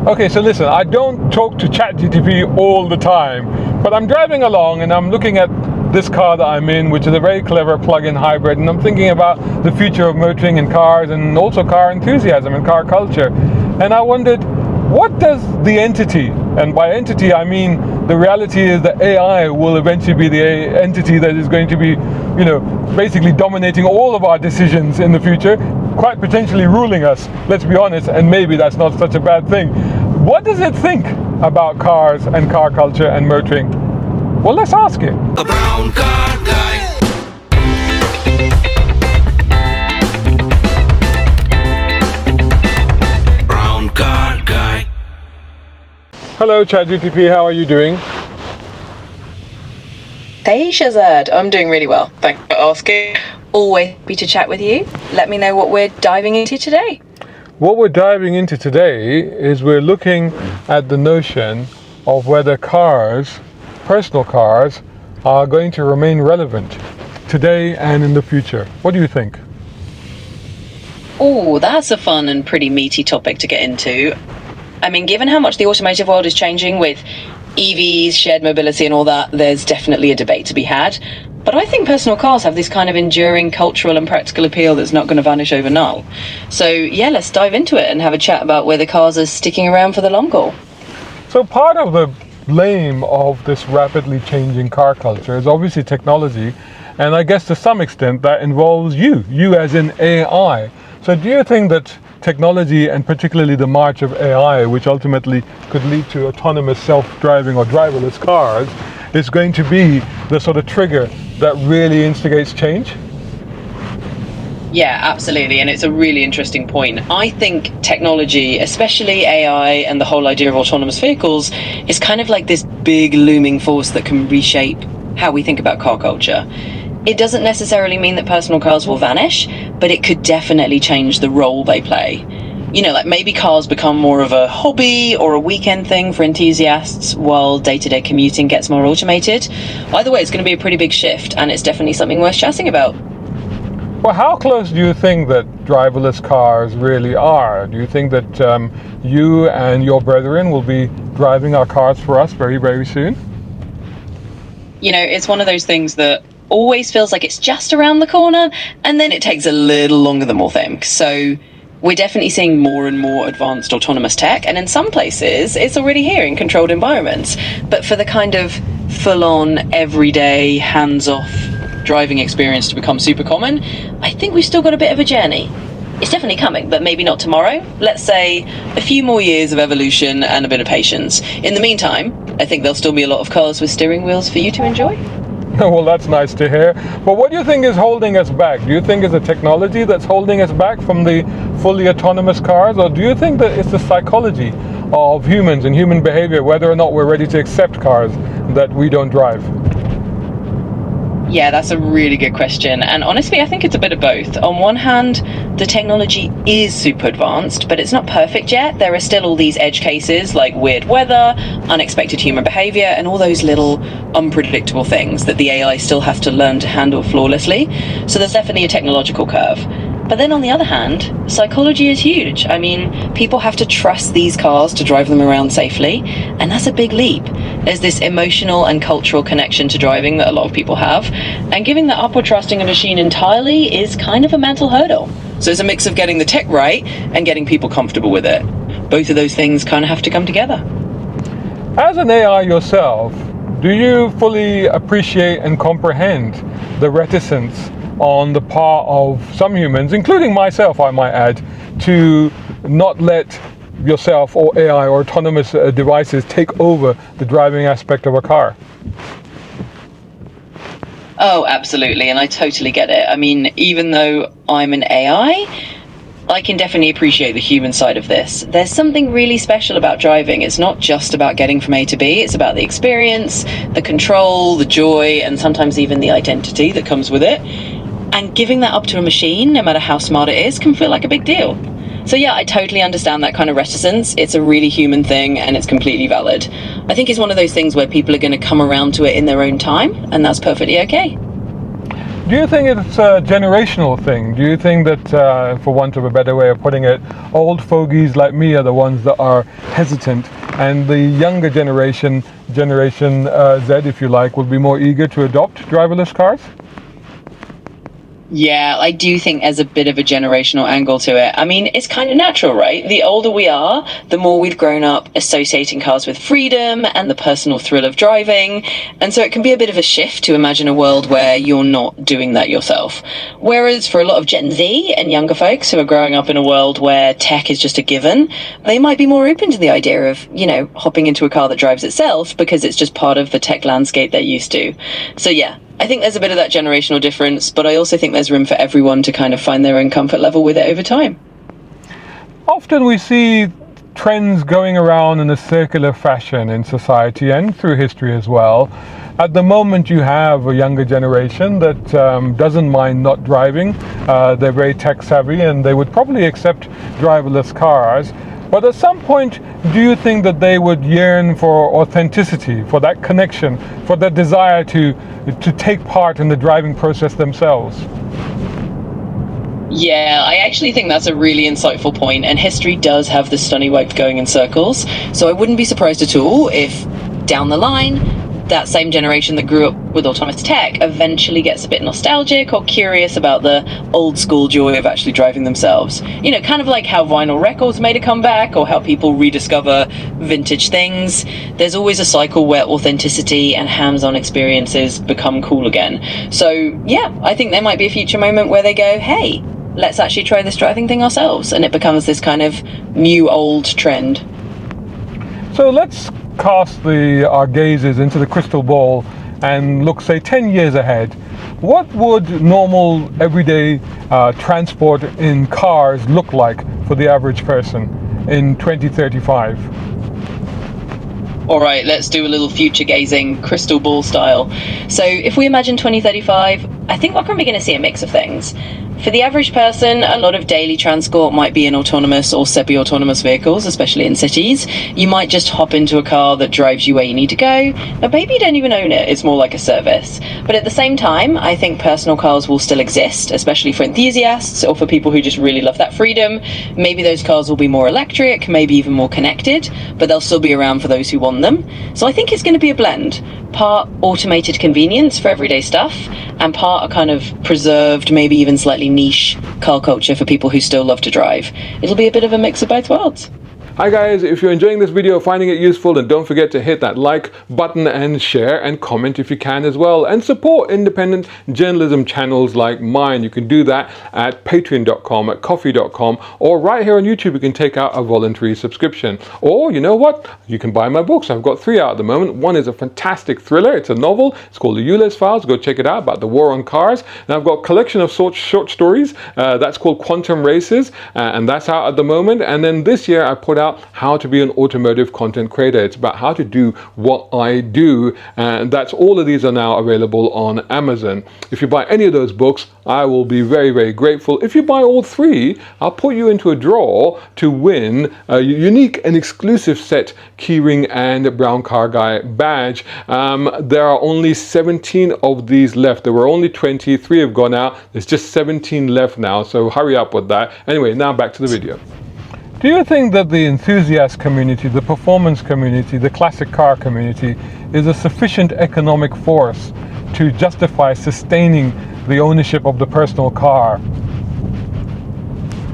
Okay, so listen, I don't talk to ChatGPT all the time, but I'm driving along and I'm looking at this car that I'm in, which is a very clever plug-in hybrid, and I'm thinking about the future of motoring in cars and also car enthusiasm and car culture. And I wondered, what does the entity, and by entity I mean the reality is that AI will eventually be the entity that is going to be, basically dominating all of our decisions in the future, quite potentially ruling us, let's be honest, and maybe that's not such a bad thing. What does it think about cars and car culture and motoring? Well, let's ask it. A brown car guy. Brown car guy. Hello ChatGPT, how are you doing? Hey Shazad, I'm doing really well. Thanks for asking. Always happy to chat with you. Let me know what we're diving into today. What we're diving into today is we're looking at the notion of whether cars, personal cars, are going to remain relevant today and in the future. What do you think? Oh, that's a fun and pretty meaty topic to get into. I mean, given how much the automotive world is changing with EVs, shared mobility and all that, there's definitely a debate to be had. But I think personal cars have this kind of enduring cultural and practical appeal that's not going to vanish overnight. So yeah, let's dive into it and have a chat about whether cars are sticking around for the long haul. So part of the blame of this rapidly changing car culture is obviously technology, and I guess to some extent that involves you as in AI. So do you think that technology, and particularly the march of AI, which ultimately could lead to autonomous self-driving or driverless cars, is going to be the sort of trigger that really instigates change? Yeah, absolutely. And it's a really interesting point. I think technology, especially AI and the whole idea of autonomous vehicles, is kind of like this big looming force that can reshape how we think about car culture. It doesn't necessarily mean that personal cars will vanish, but it could definitely change the role they play. Like maybe cars become more of a hobby or a weekend thing for enthusiasts while day-to-day commuting gets more automated. Either way, it's going to be a pretty big shift, and it's definitely something worth chatting about. Well, how close do you think that driverless cars really are? Do you think that you and your brethren will be driving our cars for us very, very soon? It's one of those things that always feels like it's just around the corner, and then it takes a little longer than we'll think. So we're definitely seeing more and more advanced autonomous tech, and in some places it's already here in controlled environments. But for the kind of full-on, everyday, hands-off driving experience to become super common, I think we've still got a bit of a journey. It's definitely coming, but maybe not tomorrow. Let's say a few more years of evolution and a bit of patience. In the meantime, I think there'll still be a lot of cars with steering wheels for you to enjoy. Well, that's nice to hear. But what do you think is holding us back? Do you think it's the technology that's holding us back from the fully autonomous cars? Or do you think that it's the psychology of humans and human behavior, whether or not we're ready to accept cars that we don't drive? Yeah, that's a really good question. And honestly, I think it's a bit of both. On one hand, the technology is super advanced, but it's not perfect yet. There are still all these edge cases like weird weather, unexpected human behavior, and all those little unpredictable things that the AI still has to learn to handle flawlessly. So there's definitely a technological curve. But then on the other hand, psychology is huge. I mean, people have to trust these cars to drive them around safely, and that's a big leap. There's this emotional and cultural connection to driving that a lot of people have, and giving that up or trusting a machine entirely is kind of a mental hurdle. So it's a mix of getting the tech right and getting people comfortable with it. Both of those things kind of have to come together. As an AI yourself, do you fully appreciate and comprehend the reticence on the part of some humans, including myself, I might add, to not let yourself or AI or autonomous devices take over the driving aspect of a car? Oh, absolutely, and I totally get it. I mean, even though I'm an AI, I can definitely appreciate the human side of this. There's something really special about driving. It's not just about getting from A to B, it's about the experience, the control, the joy, and sometimes even the identity that comes with it. And giving that up to a machine, no matter how smart it is, can feel like a big deal. So yeah, I totally understand that kind of reticence. It's a really human thing, and it's completely valid. I think it's one of those things where people are going to come around to it in their own time, and that's perfectly okay. Do you think it's a generational thing? Do you think that, for want of a better way of putting it, old fogies like me are the ones that are hesitant, and the younger Generation Z, if you like, will be more eager to adopt driverless cars? Yeah, I do think there's a bit of a generational angle to it. I mean, it's kind of natural, right? The older we are, the more we've grown up associating cars with freedom and the personal thrill of driving. And so it can be a bit of a shift to imagine a world where you're not doing that yourself. Whereas for a lot of Gen Z and younger folks who are growing up in a world where tech is just a given, they might be more open to the idea of, hopping into a car that drives itself because it's just part of the tech landscape they're used to. So yeah, I think there's a bit of that generational difference, but I also think there's room for everyone to kind of find their own comfort level with it over time. Often we see trends going around in a circular fashion in society and through history as well. At the moment you have a younger generation that doesn't mind not driving. They're very tech savvy and they would probably accept driverless cars. But at some point, do you think that they would yearn for authenticity, for that connection, for that desire to take part in the driving process themselves? Yeah, I actually think that's a really insightful point, and history does have this stunning way of going in circles. So I wouldn't be surprised at all if, down the line, that same generation that grew up with autonomous tech eventually gets a bit nostalgic or curious about the old school joy of actually driving themselves. Kind of like how vinyl records made a comeback or how people rediscover vintage things. There's always a cycle where authenticity and hands-on experiences become cool again. So yeah, I think there might be a future moment where they go, hey, let's actually try this driving thing ourselves, and it becomes this kind of new old trend. So let's cast our gazes into the crystal ball and look, say, 10 years ahead. What would normal, everyday transport in cars look like for the average person in 2035? All right, let's do a little future gazing, crystal ball style. So if we imagine 2035, I think we're probably going to see a mix of things. For the average person, a lot of daily transport might be in autonomous or semi-autonomous vehicles, especially in cities. You might just hop into a car that drives you where you need to go. Now, maybe you don't even own it, it's more like a service. But at the same time, I think personal cars will still exist, especially for enthusiasts or for people who just really love that freedom. Maybe those cars will be more electric, maybe even more connected, but they'll still be around for those who want them. So I think it's going to be a blend. Part automated convenience for everyday stuff, and part a kind of preserved, maybe even slightly niche car culture for people who still love to drive. It'll be a bit of a mix of both worlds. Hi guys, if you're enjoying this video, finding it useful, then don't forget to hit that like button and share and comment if you can as well, and support independent journalism channels like mine. You can do that at patreon.com, at coffee.com, or right here on YouTube you can take out a voluntary subscription. Or you know what, you can buy my books. I've got 3 out at the moment. One is a fantastic thriller, it's a novel, it's called The Ulysses Files. Go check it out, about the war on cars. And I've got a collection of short stories that's called Quantum Races, and that's out at the moment. And then this year I put out How to Be an Automotive Content Creator. It's about how to do what I do, and that's all of these are now available on Amazon. If you buy any of those books, I will be very, very grateful. If you buy all 3, I'll put you into a draw to win a unique and exclusive set keyring and Brown Car Guy badge. There are only 17 of these left. There were only 20, 3 have gone out. There's just 17 left now, so hurry up with that. Anyway, now back to the video. Do you think that the enthusiast community, the performance community, the classic car community is a sufficient economic force to justify sustaining the ownership of the personal car?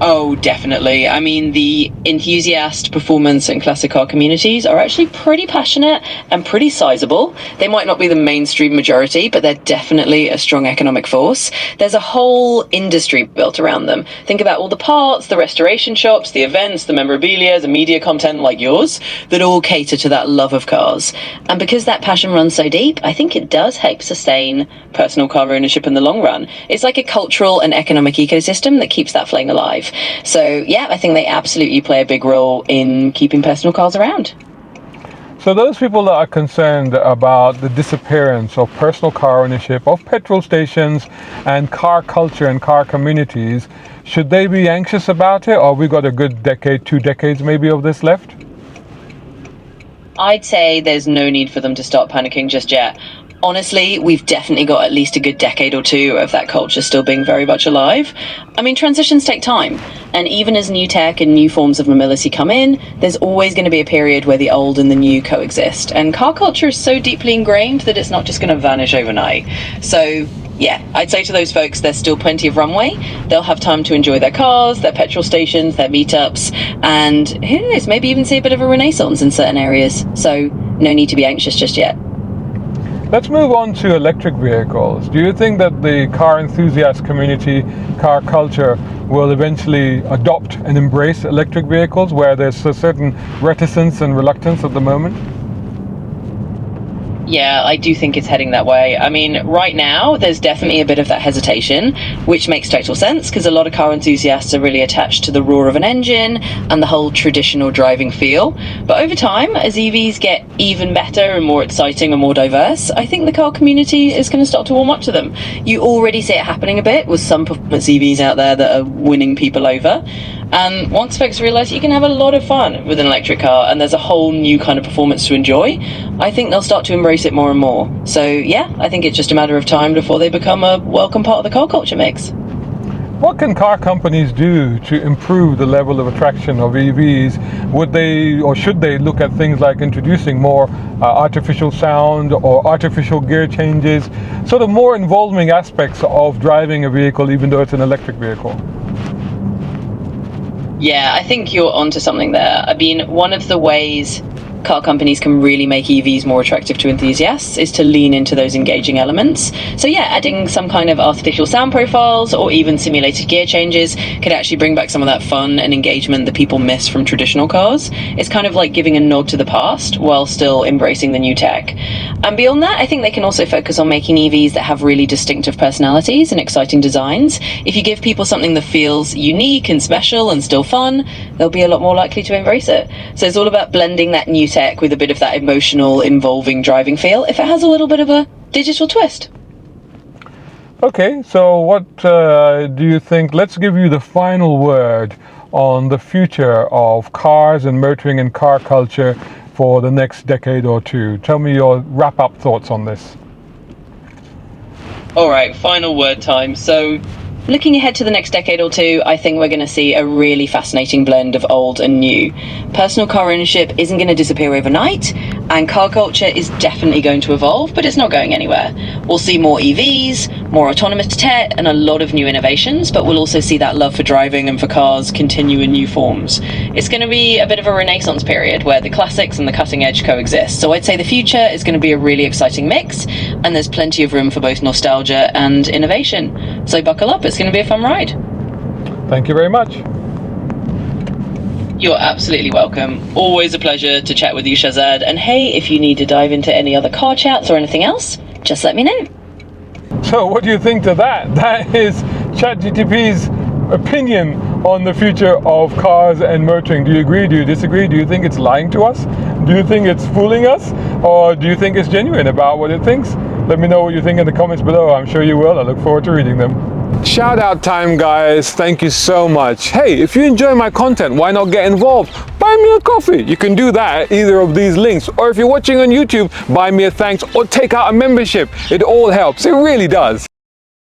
Oh, definitely. I mean, the enthusiast, performance, and classic car communities are actually pretty passionate and pretty sizable. They might not be the mainstream majority, but they're definitely a strong economic force. There's a whole industry built around them. Think about all the parts, the restoration shops, the events, the memorabilia, the media content like yours, that all cater to that love of cars. And because that passion runs so deep, I think it does help sustain personal car ownership in the long run. It's like a cultural and economic ecosystem that keeps that flame alive. So yeah, I think they absolutely play a big role in keeping personal cars around. So those people that are concerned about the disappearance of personal car ownership, of petrol stations and car culture and car communities, should they be anxious about it, or have we got a good decade, 2 decades maybe of this left? I'd say there's no need for them to start panicking just yet. Honestly, we've definitely got at least a good decade or two of that culture still being very much alive. I mean, transitions take time, and even as new tech and new forms of mobility come in, there's always going to be a period where the old and the new coexist. And car culture is so deeply ingrained that it's not just going to vanish overnight. So, yeah, I'd say to those folks, there's still plenty of runway. They'll have time to enjoy their cars, their petrol stations, their meetups, and who knows, maybe even see a bit of a renaissance in certain areas. So, no need to be anxious just yet. Let's move on to electric vehicles. Do you think that the car enthusiast community, car culture, will eventually adopt and embrace electric vehicles where there's a certain reticence and reluctance at the moment? Yeah, I do think it's heading that way. I mean, right now, there's definitely a bit of that hesitation, which makes total sense because a lot of car enthusiasts are really attached to the roar of an engine and the whole traditional driving feel. But over time, as EVs get even better and more exciting and more diverse, I think the car community is going to start to warm up to them. You already see it happening a bit with some performance EVs out there that are winning people over. And once folks realise you can have a lot of fun with an electric car and there's a whole new kind of performance to enjoy, I think they'll start to embrace it more and more. So yeah, I think it's just a matter of time before they become a welcome part of the car culture mix. What can car companies do to improve the level of attraction of EVs? Would they or should they look at things like introducing more artificial sound or artificial gear changes, sort of more involving aspects of driving a vehicle even though it's an electric vehicle? Yeah, I think you're onto something there. I mean, one of the ways car companies can really make EVs more attractive to enthusiasts is to lean into those engaging elements. So yeah, adding some kind of artificial sound profiles or even simulated gear changes could actually bring back some of that fun and engagement that people miss from traditional cars. It's kind of like giving a nod to the past while still embracing the new tech. And beyond that, I think they can also focus on making EVs that have really distinctive personalities and exciting designs. If you give people something that feels unique and special and still fun, they'll be a lot more likely to embrace it. So it's all about blending that new tech with a bit of that emotional, involving driving feel if it has a little bit of a digital twist. Okay, so what do you think? Let's give you the final word on the future of cars and motoring and car culture for the next decade or two. Tell me your wrap-up thoughts on this. All right, final word time. So looking ahead to the next decade or two, I think we're going to see a really fascinating blend of old and new. Personal car ownership isn't going to disappear overnight, and car culture is definitely going to evolve, but it's not going anywhere. We'll see more EVs, more autonomous tech, and a lot of new innovations, but we'll also see that love for driving and for cars continue in new forms. It's going to be a bit of a renaissance period where the classics and the cutting edge coexist. So I'd say the future is going to be a really exciting mix, and there's plenty of room for both nostalgia and innovation. So buckle up, it's going to be a fun ride. Thank you very much. You're absolutely welcome. Always a pleasure to chat with you, Shazad. And hey, if you need to dive into any other car chats or anything else, just let me know. So what do you think to that? That is ChatGPT's opinion on the future of cars and motoring. Do you agree? Do you disagree? Do you think it's lying to us? Do you think it's fooling us? Or do you think it's genuine about what it thinks? Let me know what you think in the comments below. I'm sure you will. I look forward to reading them. Shout out time, guys. Thank you so much. Hey, if you enjoy my content, why not get involved? Buy me a coffee. You can do that at either of these links. Or if you're watching on YouTube, buy me a thanks or take out a membership. It all helps. It really does.